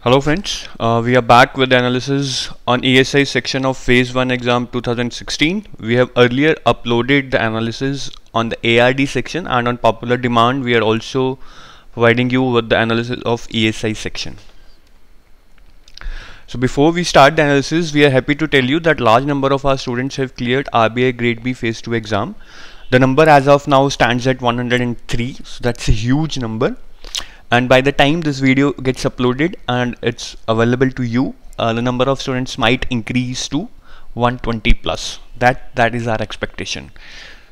Hello friends, we are back with the analysis on ESI section of Phase 1 exam 2016. We have earlier uploaded the analysis on the ARD section, and on popular demand we are also providing you with the analysis of ESI section. So before we start the analysis, we are happy to tell you that large number of our students have cleared RBI Grade B Phase 2 exam. The number as of now stands at 103, so that's a huge number. And by the time this video gets uploaded and it's available to you, the number of students might increase to 120 plus. That is our expectation.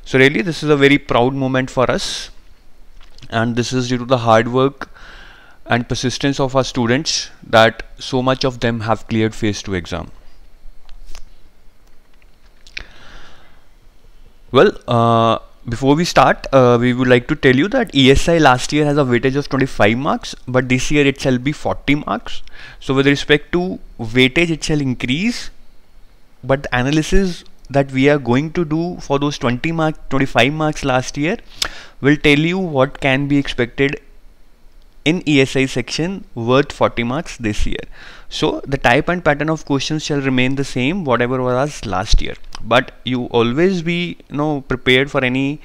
So really this is a very proud moment for us, and this is due to the hard work and persistence of our students that so much of them have cleared Phase 2 exam. Well, before we start, we would like to tell you that ESI last year has a weightage of 25 marks, but this year it shall be 40 marks. So with respect to weightage, it shall increase, but the analysis that we are going to do for those 25 marks last year will tell you what can be expected in ESI section worth 40 marks this year. So the type and pattern of questions shall remain the same whatever was last year, but you always be prepared for any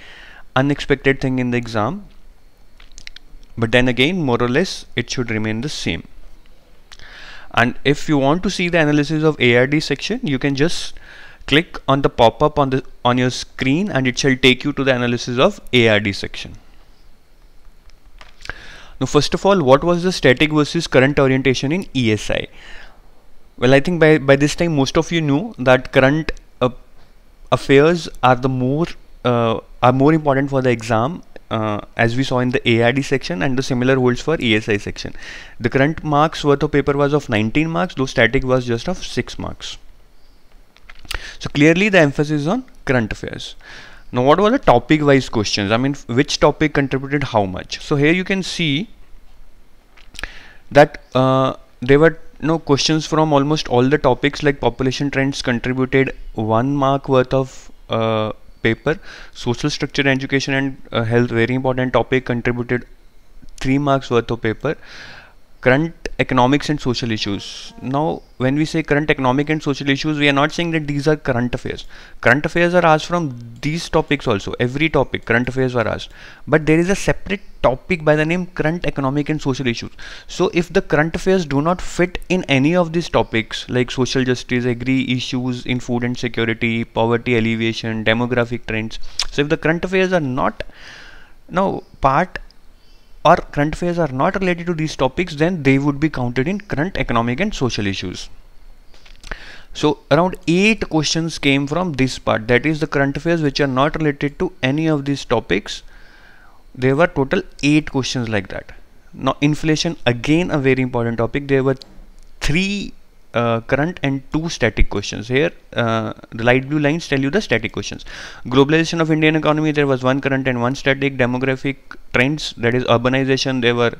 unexpected thing in the exam. But then again, more or less it should remain the same. And if you want to see the analysis of ARD section, you can just click on the pop-up on your screen and it shall take you to the analysis of ARD section. Now first of all, what was the static versus current orientation in ESI? Well, I think by this time most of you knew that current affairs are more important for the exam, as we saw in the ARD section, and the similar holds for ESI section. The current marks worth of paper was of 19 marks, though static was just of 6 marks. So clearly the emphasis is on current affairs. Now what were the topic wise questions? I mean, which topic contributed how much? So here you can see that there were questions from almost all the topics, like population trends contributed 1 mark worth of paper. Social structure, education and health, very important topic, contributed 3 marks worth of paper. Current economics and social issues. Now when we say current economic and social issues, we are not saying that these are current affairs. Current affairs are asked from these topics also. Every topic current affairs were asked, but there is a separate topic by the name current economic and social issues. So if the current affairs do not fit in any of these topics, like social justice, agri issues in food and security, poverty alleviation, demographic trends, so if the current affairs are not or current affairs are not related to these topics, then they would be counted in current economic and social issues. So around 8 questions came from this part, that is the current affairs which are not related to any of these topics. There were total 8 questions like that. Now inflation, again a very important topic. There were 3 current and 2 static questions. Here the light blue lines tell you the static questions. Globalization of Indian economy, there was 1 current and 1 static. Demographic trends, that is urbanization, there were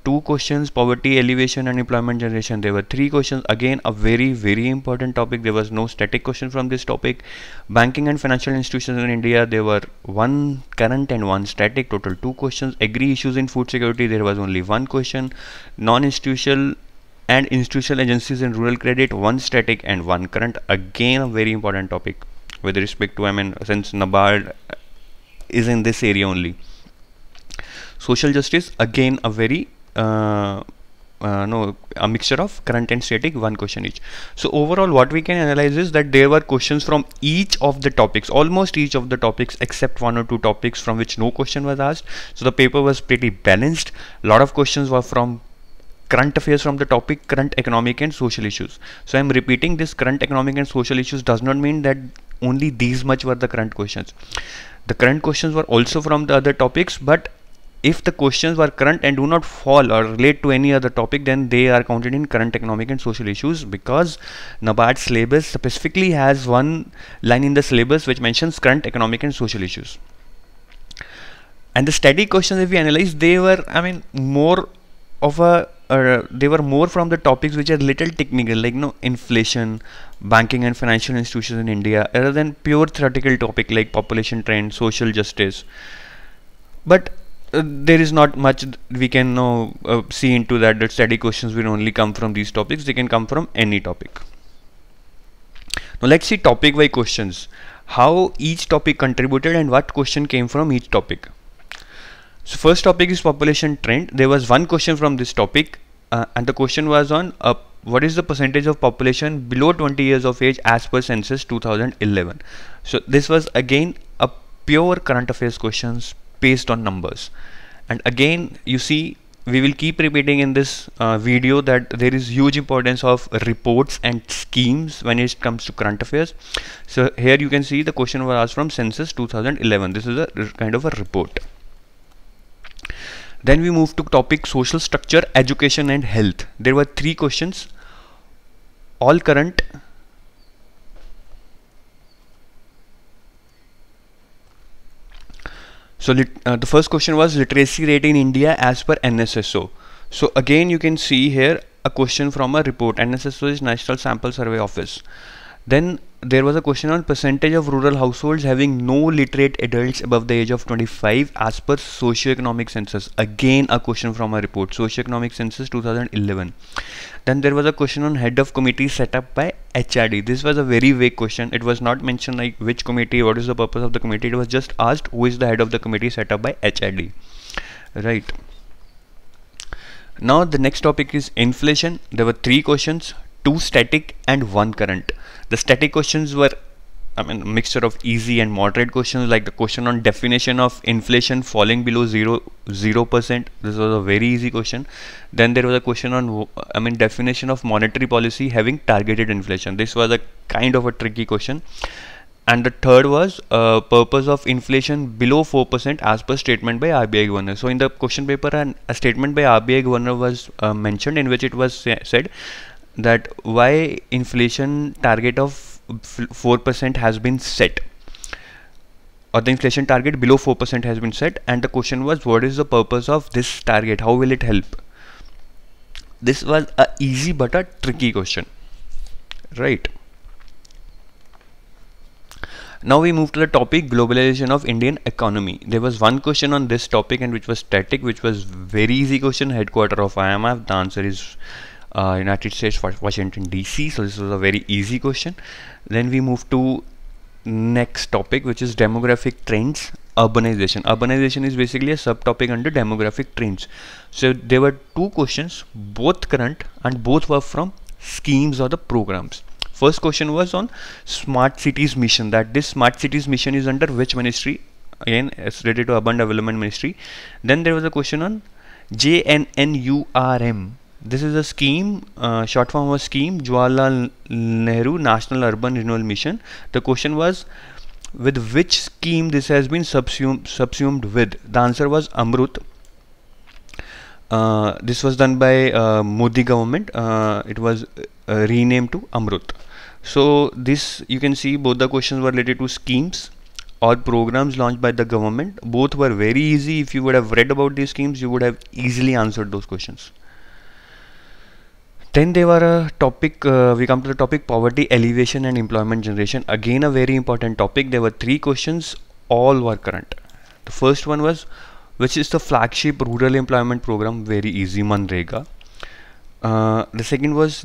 2 questions. Poverty alleviation and employment generation, there were 3 questions. Again a very important topic. There was no static question from this topic. Banking and financial institutions in India, there were 1 current and 1 static, total 2 questions. Agri issues in food security, there was only 1 question. Non-institutional and institutional agencies in rural credit, 1 static and 1 current. Again a very important topic with respect to, since NABARD is in this area only. Social justice, again a very a mixture of current and static, 1 question each. So overall what we can analyze is that there were questions from each of the topics, almost each of the topics, except 1 or 2 topics from which no question was asked. So the paper was pretty balanced. A lot of questions were from current affairs from the topic current economic and social issues. So I am repeating this, current economic and social issues does not mean that only these much were the current questions. The current questions were also from the other topics, but if the questions were current and do not fall or relate to any other topic, then they are counted in current economic and social issues, because NABARD syllabus specifically has 1 line in the syllabus which mentions current economic and social issues. And the static questions, if we analyze, they were more of a they were more from the topics which are little technical, like inflation, banking and financial institutions in India, rather than pure theoretical topic like population trend, social justice. But There is not much we can know see into that. That study questions will only come from these topics. They can come from any topic. Now let's see topic by questions, how each topic contributed and what question came from each topic. So first topic is population trend. There was one question from this topic, and the question was on what is the percentage of population below 20 years of age as per census 2011. So this was again a pure current affairs questions based on numbers. And again, you see, we will keep repeating in this video that there is huge importance of reports and schemes when it comes to current affairs. So here you can see the question was asked from census 2011. This is a kind of a report. Then we move to topic social structure, education and health. There were 3 questions, all current. So the first question was literacy rate in India as per NSSO. So again you can see here a question from a report. NSSO is National Sample Survey Office. Then there was a question on percentage of rural households having no literate adults above the age of 25 as per socioeconomic census. Again a question from a report, socioeconomic census 2011. Then there was a question on head of committee set up by HRD. This was a very vague question. It was not mentioned like which committee, what is the purpose of the committee. It was just asked who is the head of the committee set up by HRD. Right. Now the next topic is inflation. There were 3 questions, 2 static and 1 current. The static questions were a mixture of easy and moderate questions, like the question on definition of inflation falling below 0%. This was a very easy question. Then there was a question on definition of monetary policy having targeted inflation. This was a kind of a tricky question. And the third was purpose of inflation below 4% as per statement by RBI governor. So in the question paper, a statement by RBI governor was mentioned, in which it was said that why inflation target of 4% has been set, or the inflation target below 4% has been set, and the question was what is the purpose of this target, how will it help. This was a easy but a tricky question, right? Now we move to the topic globalization of Indian economy. There was one question on this topic, and which was static, which was very easy question, headquarter of IMF. The answer is United States, Washington DC. So this was a very easy question. Then we move to next topic, which is demographic trends, urbanization. Urbanization is basically a subtopic under demographic trends. So there were 2 questions, both current, and both were from schemes or the programs. First question was on smart cities mission, that this smart cities mission is under which ministry. Again, it's related to urban development ministry. Then there was a question on JNNURM. This is a scheme, short form of scheme, Jawaharlal Nehru National Urban Renewal Mission. The question was with which scheme this has been subsumed with. The answer was Amrut. This was done by Modi government. It was renamed to Amrut. So this, you can see both the questions were related to schemes or programs launched by the government. Both were very easy. If you would have read about these schemes, you would have easily answered those questions. Then there were a topic, we come to the topic poverty alleviation and employment generation. Again a very important topic. There were 3 questions, all were current. The first one was, which is the flagship rural employment program? Very easy, Manrega. The second was,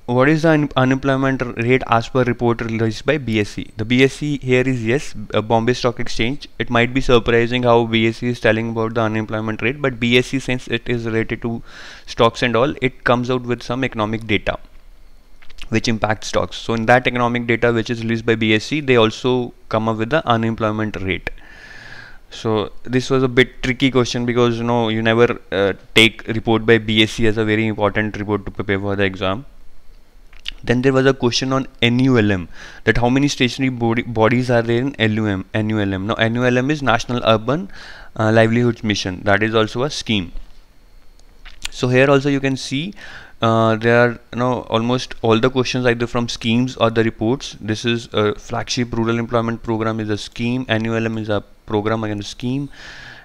what is the unemployment rate as per report released by BSE? The BSE here is, yes, Bombay Stock Exchange. It might be surprising how BSE is telling about the unemployment rate, but BSE, since it is related to stocks and all, it comes out with some economic data which impacts stocks. So in that economic data which is released by BSE, they also come up with the unemployment rate. So this was a bit tricky question, because you never take report by BSE as a very important report to prepare for the exam. Then there was a question on NULM, that how many stationary bodies are there in NULM. Now NULM is National Urban Livelihoods Mission. That is also a scheme. So here also you can see there are almost all the questions either from schemes or the reports. This is a flagship rural employment program is a scheme, NULM is a program against a scheme,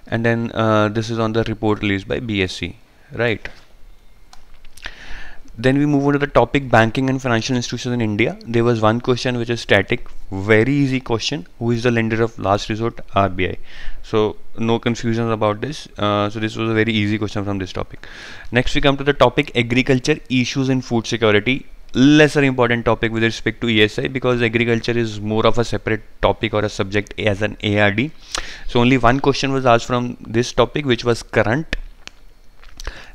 and then this is on the report released by BSE, right? Then we move on to the topic banking and financial institutions in India. There was one question which is static, very easy question. Who is the lender of last resort? RBI. So no confusions about this. So this was a very easy question from this topic. Next we come to the topic agriculture issues in food security. Lesser important topic with respect to ESI, because agriculture is more of a separate topic or a subject as an ARD. So only one question was asked from this topic, which was current.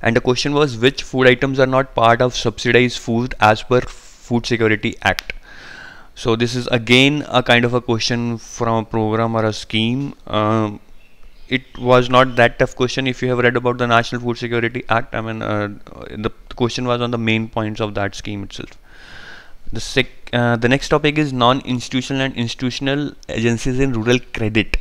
And the question was, which food items are not part of subsidized food as per Food Security Act? So this is again a kind of a question from a program or a scheme. It was not that tough question. If you have read about the National Food Security Act, I mean, the question was on the main points of that scheme itself. The next topic is non-institutional and institutional agencies in rural credit.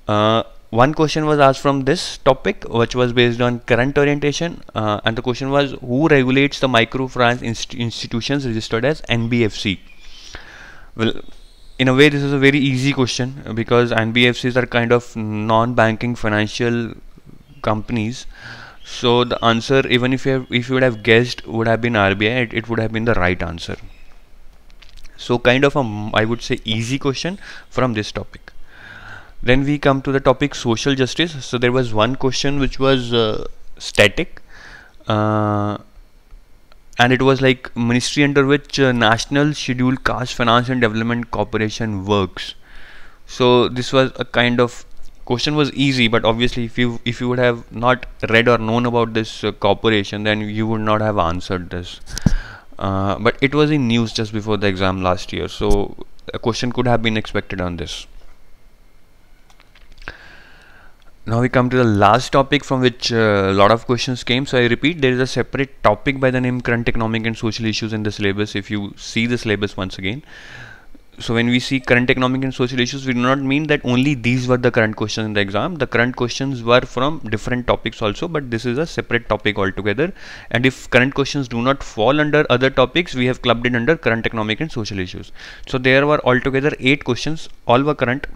One question was asked from this topic, which was based on current orientation, and the question was, who regulates the microfinance institutions registered as NBFC? Well, in a way this is a very easy question, because NBFCs are kind of non-banking financial companies. So the answer, even if you would have guessed, would have been RBI, it would have been the right answer. So kind of a, I would say, easy question from this topic. Then we come to the topic social justice. So there was one question which was static, and it was like ministry under which National Scheduled Caste Finance and Development Corporation works. So this was a kind of question, was easy, but obviously if you would have not read or known about this corporation, then you would not have answered this. But it was in news just before the exam last year, so a question could have been expected on this. Now we come to the last topic from which a lot of questions came. So I repeat, there is a separate topic by the name current economic and social issues in the syllabus, if you see the syllabus once again. So when we see current economic and social issues, we do not mean that only these were the current questions in the exam. The current questions were from different topics also, but this is a separate topic altogether. And if current questions do not fall under other topics, we have clubbed it under current economic and social issues. So there were altogether 8 questions, all were current.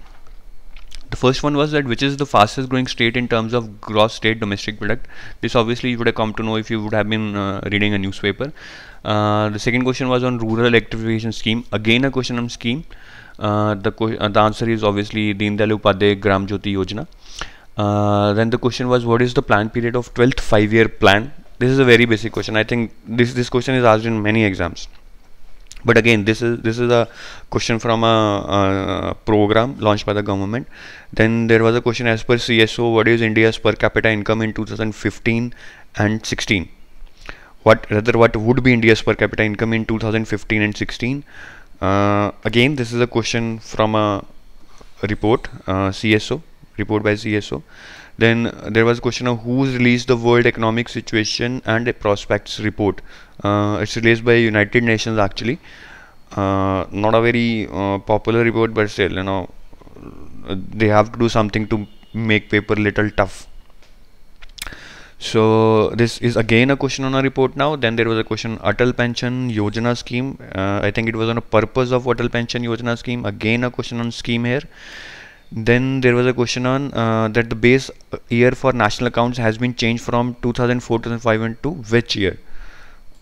The first one was that which is the fastest growing state in terms of gross state domestic product. This obviously you would have come to know if you would have been reading a newspaper. The second question was on rural electrification scheme. Again a question on scheme. The answer is obviously Deen Dayal Upadhyay Gram Jyoti Yojana. Then the question was, what is the plan period of 12th 5-year plan? This is a very basic question. I think this question is asked in many exams. But again, this is a question from a program launched by the government. Then there was a question as per CSO, what is India's per capita income in 2015 and 16? What would be India's per capita income in 2015 and 16? Again, this is a question from a report, CSO, report by CSO. Then there was a question of who's released the World Economic Situation and Prospects report. It's released by United Nations actually. Not a very popular report, but still, you know, they have to do something to make paper little tough. So this is again a question on a report now. Then there was a question Atal Pension Yojana scheme. I think it was on a purpose of Atal Pension Yojana scheme. Again a question on scheme here. Then there was a question on that the base year for national accounts has been changed from 2004 2005 and to which year?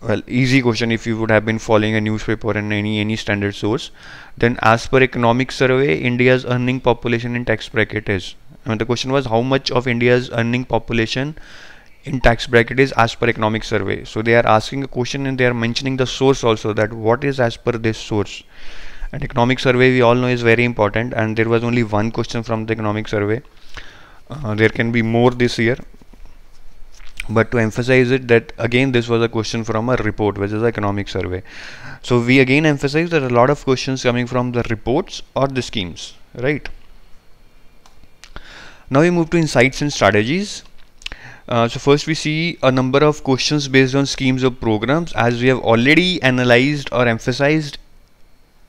Well, easy question if you would have been following a newspaper and any standard source. Then as per economic survey, India's earning population in tax bracket is, and the question was how much of India's earning population in tax bracket is as per economic survey. So they are asking a question and they are mentioning the source also, that what is as per this source. And economic survey we all know is very important, and there was only one question from the economic survey. There can be more this year, but to emphasize it, that again this was a question from a report, which is the economic survey. So we again emphasize that a lot of questions coming from the reports or the schemes, right? Now we move to insights and strategies. So first we see a number of questions based on schemes or programs. As we have already analyzed or emphasized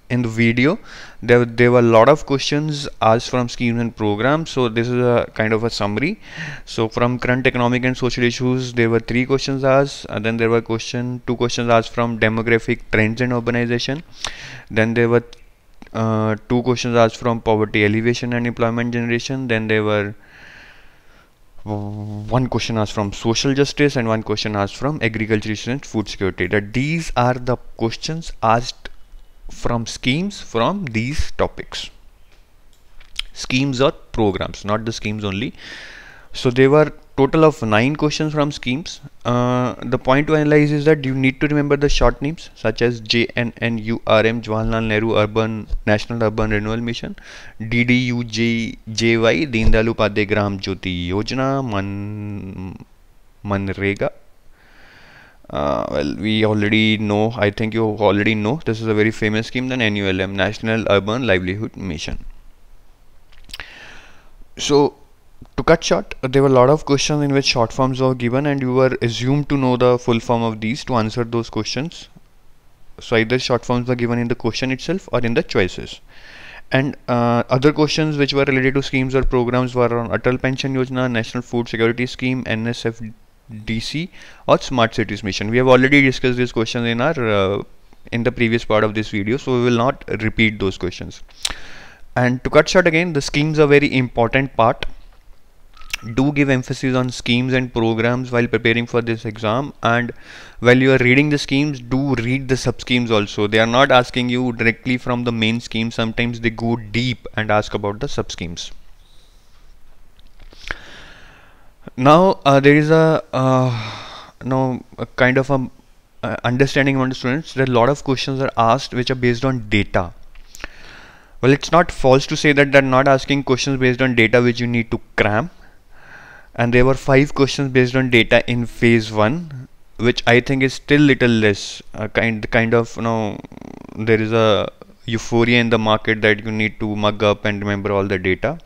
in the video, there were a lot of questions asked from schemes and programs. So this is a kind of a summary. So from current economic and social issues, there were 3 questions asked, and then there were 2 questions asked from demographic trends and urbanization. Then there were 2 questions asked from poverty alleviation and employment generation. Then there were one question asked from social justice, and one question asked from agriculture and food security. That these are the questions asked from schemes from these topics. Schemes or programs, not the schemes only. So there were total of 9 questions from schemes. The point to analyze is that you need to remember the short names such as JNNURM, Jawaharlal Nehru Urban National Urban Renewal Mission, DDUJY, Deen Dayal Upadhyay Gram Jyoti Yojana, Manrega. Well, we already know, I think you already know, this is a very famous scheme. Then NULM, National Urban Livelihood Mission. So to cut short, there were a lot of questions in which short forms were given, and you were assumed to know the full form of these to answer those questions. So either short forms were given in the question itself or in the choices. And other questions which were related to schemes or programs were on Atal Pension Yojana, National Food Security Scheme, NSFDC, or Smart Cities Mission. We have already discussed these questions in our in the previous part of this video, so we will not repeat those questions. And to cut short again, the schemes are a very important part. Do give emphasis on schemes and programs while preparing for this exam, and while you are reading the schemes, do read the sub schemes also. They are not asking you directly from the main scheme. Sometimes they go deep and ask about the sub schemes. Now there is a kind of a understanding among the students that a lot of questions are asked which are based on data. Well, it's not false to say that they're not asking questions based on data which you need to cram. And there were 5 questions based on data in phase 1, which I think is still little less. Kind of, there is a euphoria in the market that you need to mug up and remember all the data.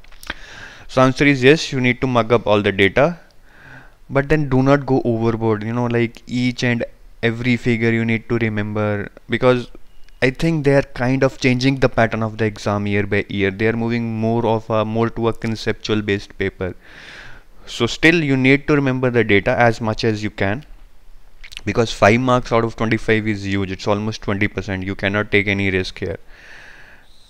So answer is yes, you need to mug up all the data, but then do not go overboard. Like each and every figure you need to remember, because I think they are kind of changing the pattern of the exam year by year. They are moving more to a conceptual based paper. So still you need to remember the data as much as you can, because 5 marks out of 25 is huge. It's almost 20%. You cannot take any risk here.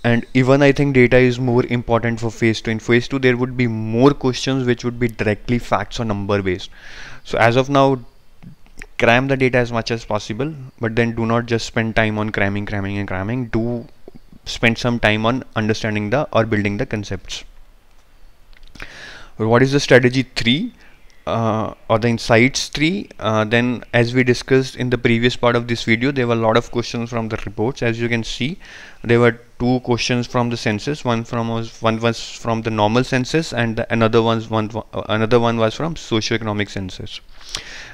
And even I think data is more important for phase 2. In phase 2 there would be more questions which would be directly facts or number based. So as of now, cram the data as much as possible, but then do not just spend time on cramming. Do spend some time on understanding or building the concepts. What is the strategy 3 or the insights 3? Then, as we discussed in the previous part of this video, there were a lot of questions from the reports. As you can see, there were 2 questions from the census. One was from the normal census, and another one was from socio-economic census.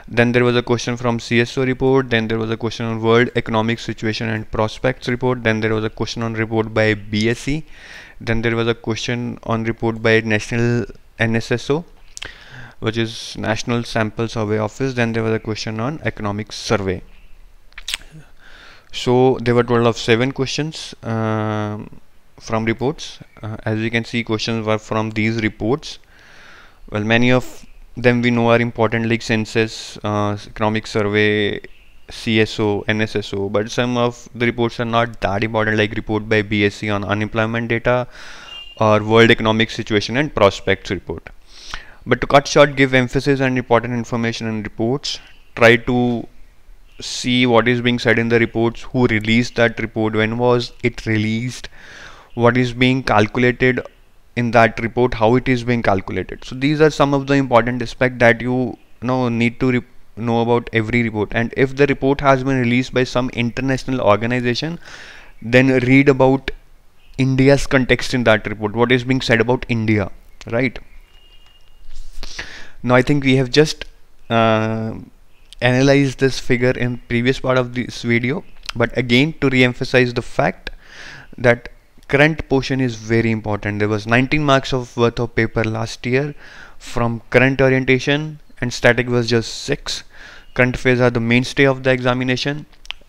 Then there was a question from CSO report. Then there was a question on World Economic Situation and Prospects report. Then there was a question on report by BSE. Then there was a question on report by National NSSO, which is National Sample Survey Office. Then there was a question on economic survey. So there were a total of 7 questions from reports. As you can see, questions were from these reports. Well, many of them we know are important, like census, economic survey, CSO, NSSO, but some of the reports are not that important, like report by BSE on unemployment data or World Economic Situation and Prospects report. But to cut short, give emphasis on important information in reports. Try to see what is being said in the reports, who released that report, when was it released, what is being calculated in that report, how it is being calculated. So these are some of the important aspects that you need to know about every report. And if the report has been released by some international organization, then read about India's context in that report, what is being said about India, right? Now I think we have just analyzed this figure in previous part of this video, but again to re-emphasize the fact that current portion is very important. There was 19 marks of worth of paper last year from current orientation, and static was just 6. Current affairs are the mainstay of the examination,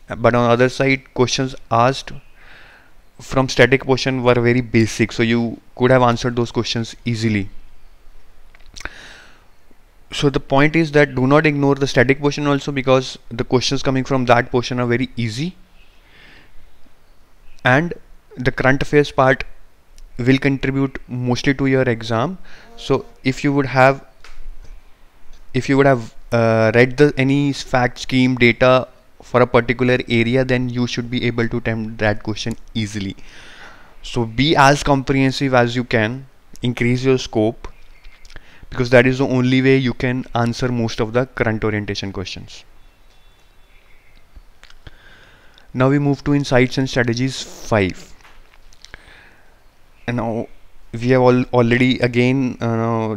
but on the other side, questions asked from static portion were very basic, so you could have answered those questions easily. So the point is that do not ignore the static portion also, because the questions coming from that portion are very easy, and the current affairs part will contribute mostly to your exam. So if you would have if you would have read any fact scheme data for a particular area, then you should be able to attempt that question easily. So be as comprehensive as you can, increase your scope, because that is the only way you can answer most of the current orientation questions. Now we move to insights and strategies 5. And now we have already again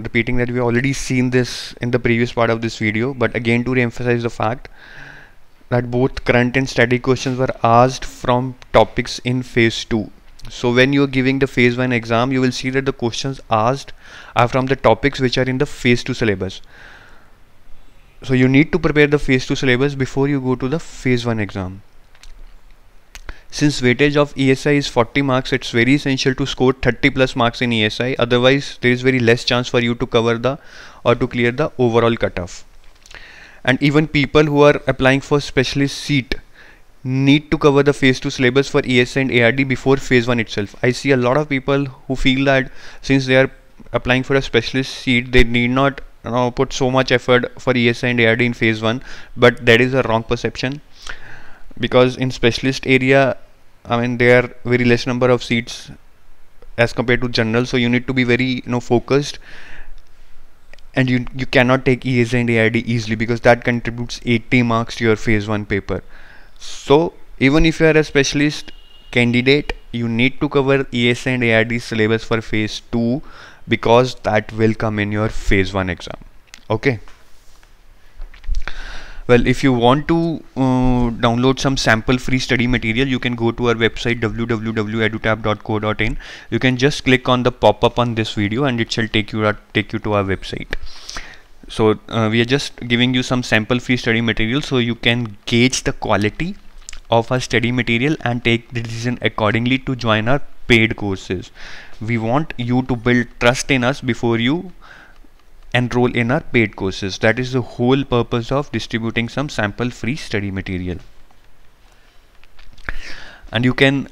repeating that we have already seen this in the previous part of this video, but again to re-emphasize the fact that both current and static questions were asked from topics in phase 2. So when you are giving the phase 1 exam, you will see that the questions asked are from the topics which are in the phase 2 syllabus. So you need to prepare the phase 2 syllabus before you go to the phase 1 exam. Since weightage of ESI is 40 marks, it's very essential to score 30 plus marks in ESI. Otherwise, there is very less chance for you to cover to clear the overall cutoff. And even people who are applying for specialist seat need to cover the phase 2 syllabus for ESI and ARD before phase 1 itself. I see a lot of people who feel that since they are applying for a specialist seat, they need not put so much effort for ESI and ARD in phase 1, but that is a wrong perception. Because in specialist area, I mean, there are very less number of seats as compared to general, so you need to be very focused, and you cannot take ESI and ARD easily, because that contributes 80 marks to your phase 1 paper. So even if you are a specialist candidate, you need to cover ESI and ARD syllabus for phase 2, because that will come in your phase 1 exam. Okay. Well, if you want to download some sample free study material, you can go to our website www.edutab.co.in. You can just click on the pop-up on this video and it shall take you to our website. So we are just giving you some sample free study material so you can gauge the quality of our study material and take the decision accordingly to join our paid courses. We want you to build trust in us before you enroll in our paid courses. That is the whole purpose of distributing some sample free study material. And you can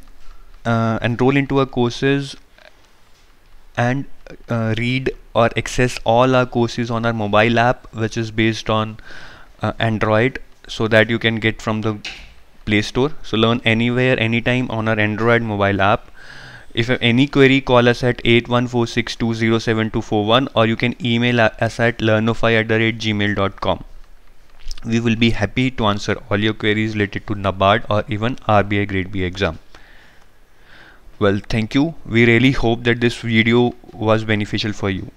enroll into our courses and read or access all our courses on our mobile app, which is based on Android, so that you can get from the Play Store. So learn anywhere, anytime on our Android mobile app. If you have any query, call us at 8146207241, or you can email us at learnofy@gmail.com. We will be happy to answer all your queries related to NABARD or even RBI Grade B exam. Well, thank you. We really hope that this video was beneficial for you.